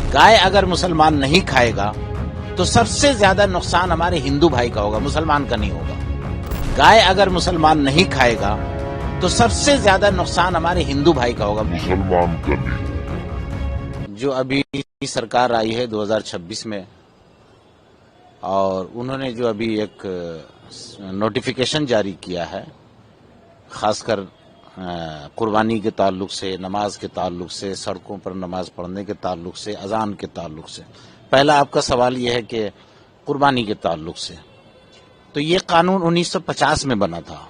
गाय अगर मुसलमान नहीं खाएगा तो सबसे ज्यादा नुकसान हमारे हिंदू भाई का होगा, मुसलमान का नहीं होगा। गाय अगर मुसलमान नहीं खाएगा तो सबसे ज्यादा नुकसान हमारे हिंदू भाई का होगा, मुसलमान का नहीं। जो अभी सरकार आई है 2026 में, और उन्होंने जो अभी एक नोटिफिकेशन जारी किया है, खासकर कुर्बानी के ताल्लुक से, नमाज के ताल्लुक से, सड़कों पर नमाज पढ़ने के ताल्लुक से, अजान के ताल्लुक से। पहला आपका सवाल यह है कि कुर्बानी के ताल्लुक से, तो ये कानून 1950 में बना था।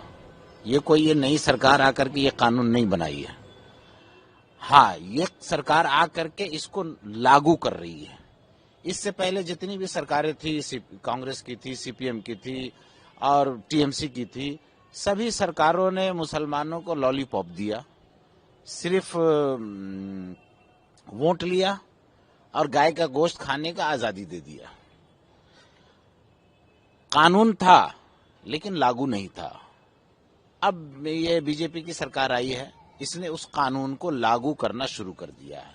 ये नई सरकार आकर के ये कानून नहीं बनाई है। हाँ, ये सरकार आकर के इसको लागू कर रही है। इससे पहले जितनी भी सरकारें थी, कांग्रेस की थी, सीपीएम की थी और टीएमसी की थी, सभी सरकारों ने मुसलमानों को लॉलीपॉप दिया, सिर्फ वोट लिया और गाय का गोश्त खाने का आजादी दे दिया। कानून था लेकिन लागू नहीं था। अब ये बीजेपी की सरकार आई है, इसने उस कानून को लागू करना शुरू कर दिया है,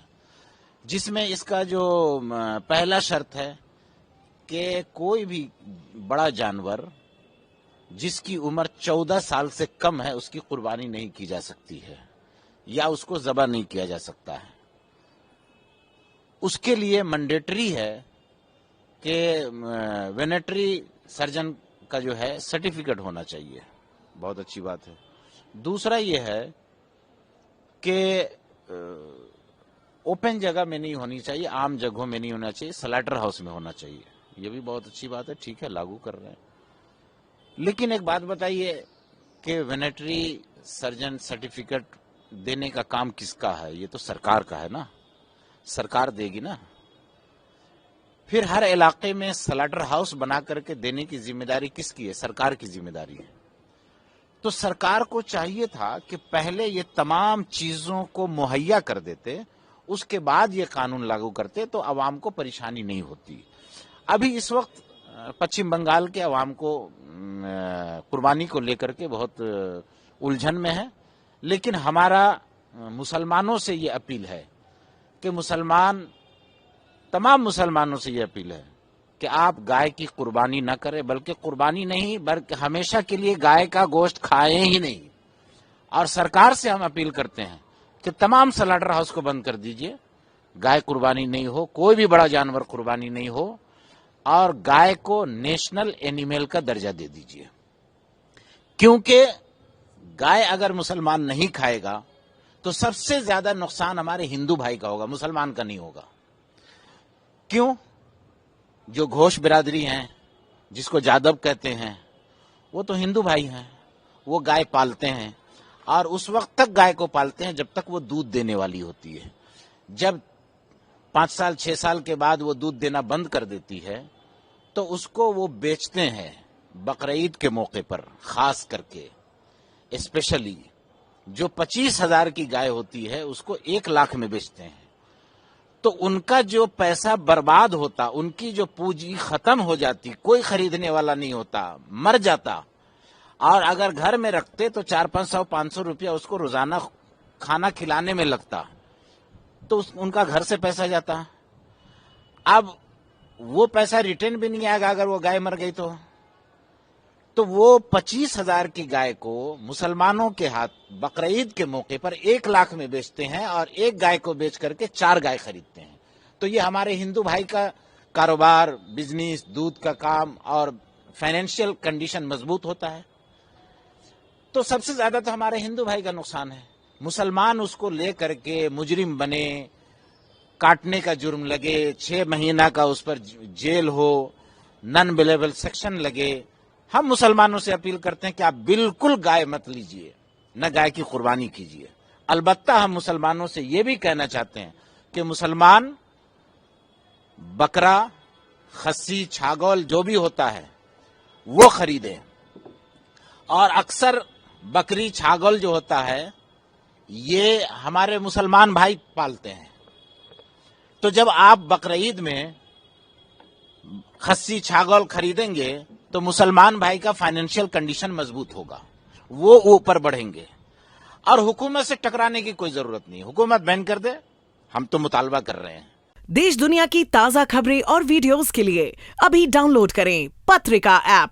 जिसमें इसका जो पहला शर्त है कि कोई भी बड़ा जानवर जिसकी उम्र 14 साल से कम है उसकी कुर्बानी नहीं की जा सकती है या उसको ज़बह नहीं किया जा सकता है। उसके लिए मैंडेटरी है कि वेटरनरी सर्जन का जो है सर्टिफिकेट होना चाहिए। बहुत अच्छी बात है। दूसरा ये है कि ओपन जगह में नहीं होनी चाहिए, आम जगहों में नहीं होना चाहिए, स्लॉटर हाउस में होना चाहिए। ये भी बहुत अच्छी बात है, ठीक है, लागू कर रहे हैं। लेकिन एक बात बताइए कि वेटरनरी सर्जन सर्टिफिकेट देने का काम किसका है? ये तो सरकार का है ना, सरकार देगी ना। फिर हर इलाके में स्लॉटर हाउस बना करके देने की जिम्मेदारी किसकी है? सरकार की जिम्मेदारी है। तो सरकार को चाहिए था कि पहले ये तमाम चीजों को मुहैया कर देते, उसके बाद ये कानून लागू करते तो आवाम को परेशानी नहीं होती। अभी इस वक्त पश्चिम बंगाल के आवाम को कुर्बानी को लेकर के बहुत उलझन में है, लेकिन हमारा मुसलमानों से ये अपील है कि तमाम मुसलमानों से ये अपील है कि आप गाय की कुर्बानी न करें, बल्कि कुर्बानी नहीं बल्कि हमेशा के लिए गाय का गोश्त खाएं ही नहीं। और सरकार से हम अपील करते हैं कि तमाम स्लॉटर हाउस को बंद कर दीजिए, गाय कुर्बानी नहीं हो, कोई भी बड़ा जानवर कुर्बानी नहीं हो, और गाय को नेशनल एनिमल का दर्जा दे दीजिए। क्योंकि गाय अगर मुसलमान नहीं खाएगा तो सबसे ज्यादा नुकसान हमारे हिंदू भाई का होगा, मुसलमान का नहीं होगा। क्यों? जो घोष बिरादरी हैं, जिसको जादव कहते हैं, वो तो हिंदू भाई हैं। वो गाय पालते हैं और उस वक्त तक गाय को पालते हैं जब तक वो दूध देने वाली होती है। जब 5 साल 6 साल के बाद वो दूध देना बंद कर देती है तो उसको वो बेचते हैं बकरीद के मौके पर, खास करके स्पेशली जो 25,000 की गाय होती है उसको 1 लाख में बेचते हैं। तो उनका जो पैसा बर्बाद होता, उनकी जो पूंजी खत्म हो जाती, कोई खरीदने वाला नहीं होता, मर जाता। और अगर घर में रखते तो 400-500 रुपया उसको रोजाना खाना खिलाने में लगता, तो उनका घर से पैसा जाता। अब वो पैसा रिटर्न भी नहीं आएगा अगर वो गाय मर गई तो वो 25,000 की गाय को मुसलमानों के हाथ बकरीद के मौके पर 1 लाख में बेचते हैं और एक गाय को बेच करके 4 गाय खरीदते हैं। तो ये हमारे हिंदू भाई का कारोबार, बिजनेस, दूध का काम और फाइनेंशियल कंडीशन मजबूत होता है। तो सबसे ज्यादा तो हमारे हिंदू भाई का नुकसान है। मुसलमान उसको ले करके मुजरिम बने, काटने का जुर्म लगे, 6 महीना का उस पर जेल हो, नॉन अवेलेबल सेक्शन लगे। हम मुसलमानों से अपील करते हैं कि आप बिल्कुल गाय मत लीजिए, न गाय की कुर्बानी कीजिए। अलबत्ता हम मुसलमानों से ये भी कहना चाहते हैं कि मुसलमान बकरा, खस्सी, छागल जो भी होता है वो खरीदें। और अक्सर बकरी, छागल जो होता है ये हमारे मुसलमान भाई पालते हैं। तो जब आप बकरीद में खस्सी, छागल खरीदेंगे तो मुसलमान भाई का फाइनेंशियल कंडीशन मजबूत होगा, वो ऊपर बढ़ेंगे। और हुकूमत से टकराने की कोई जरूरत नहीं है, हुकूमत बैन कर दे, हम तो मुतालबा कर रहे हैं। देश दुनिया की ताज़ा खबरें और वीडियोस के लिए अभी डाउनलोड करें पत्रिका ऐप।